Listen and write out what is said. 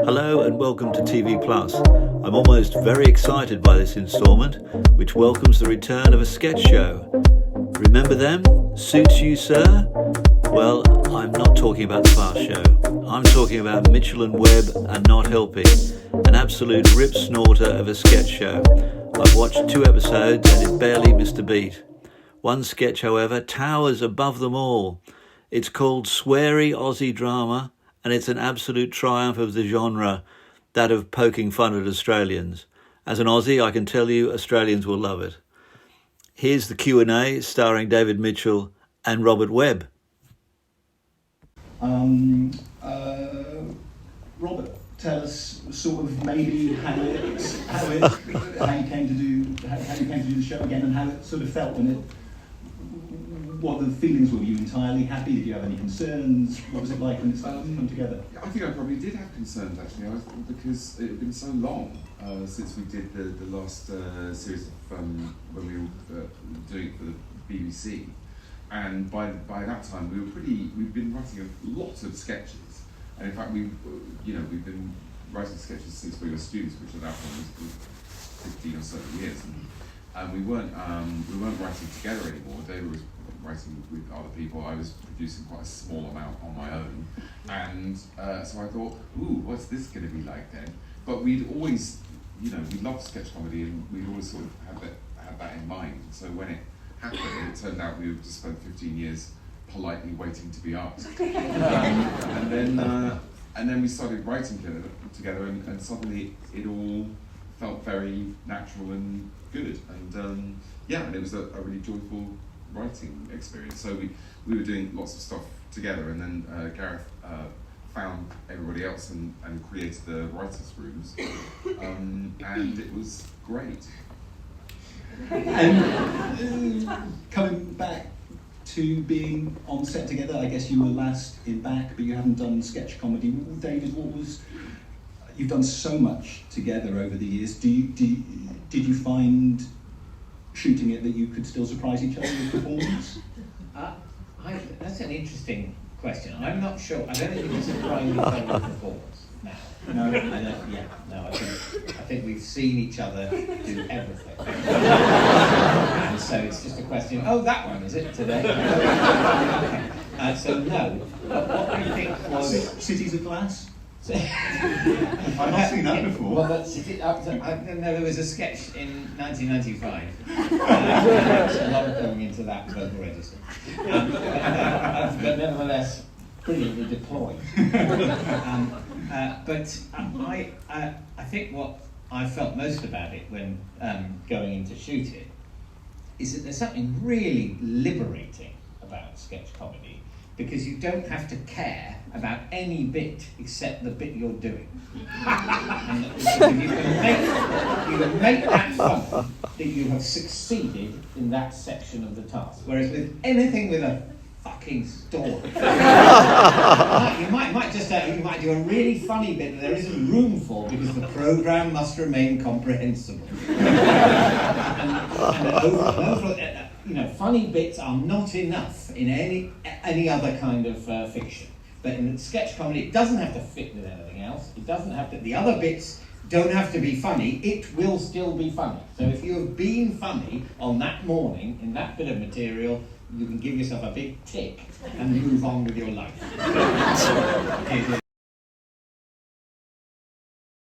Hello and welcome to TV Plus. I'm almost very excited by this instalment, which welcomes the return of a sketch show. Remember them? Suits You, Sir? Well, I'm not talking about the past show. I'm talking about Mitchell and Webb and Not Helping, an absolute rip snorter of a sketch show. I've watched 2 episodes and it barely missed a beat. One sketch, however, towers above them all. It's called Sweary Aussie Drama, and it's an absolute triumph of the genre, that of poking fun at Australians. As an Aussie, I can tell you Australians will love it. Here's the Q&A starring David Mitchell and Robert Webb. Robert, tell us sort of maybe how you came to do the show again, and how it sort of felt when it. What the feelings were? Were you entirely happy? Did you have any concerns? What was it like when it started to come together? I think I probably did have concerns actually, because it had been so long since we did the last series of when we were doing it for the BBC, and by that time we'd been writing lots of sketches, and in fact we've been writing sketches since we were students, which at that point was 15 or so years, and we weren't writing together anymore. David was writing with other people. I was producing quite a small amount on my own, and so I thought, ooh, what's this going to be like then? But we'd always, we loved sketch comedy, and we'd always sort of had that in mind. So when it happened, it turned out we had just spent 15 years politely waiting to be asked, and then we started writing together, and suddenly it all felt very natural and good, and and it was a really joyful writing experience. So we were doing lots of stuff together, and then Gareth found everybody else and created the writers' rooms, and it was great. And coming back to being on set together, I guess you were last in Back, but you haven't done sketch comedy. David, you've done so much together over the years. Did you find shooting it that you could still surprise each other with performance? That's an interesting question. I'm not sure. I don't think we can surprise each other with performance now. No, I don't. Yeah, no. I think we've seen each other do everything, and so it's just a question. Oh, that one is it today? So no. But what I think was Cities of Glass. I've not seen that before. Well, there was a sketch in 1995. A lot of going into that vocal register, but nevertheless brilliantly deployed. But I think what I felt most about it when going in to shoot it is that there's something really liberating about sketch comedy, because you don't have to care about any bit except the bit you're doing. And if you can make that fun, that you have succeeded in that section of the task. Whereas with anything with a fucking story, you might do a really funny bit that there isn't room for because the programme must remain comprehensible. Funny bits are not enough in any other kind of fiction. But in sketch comedy, it doesn't have to fit with anything else. It doesn't have to. The other bits don't have to be funny. It will still be funny. So if you have been funny on that morning in that bit of material, you can give yourself a big tick and move on with your life.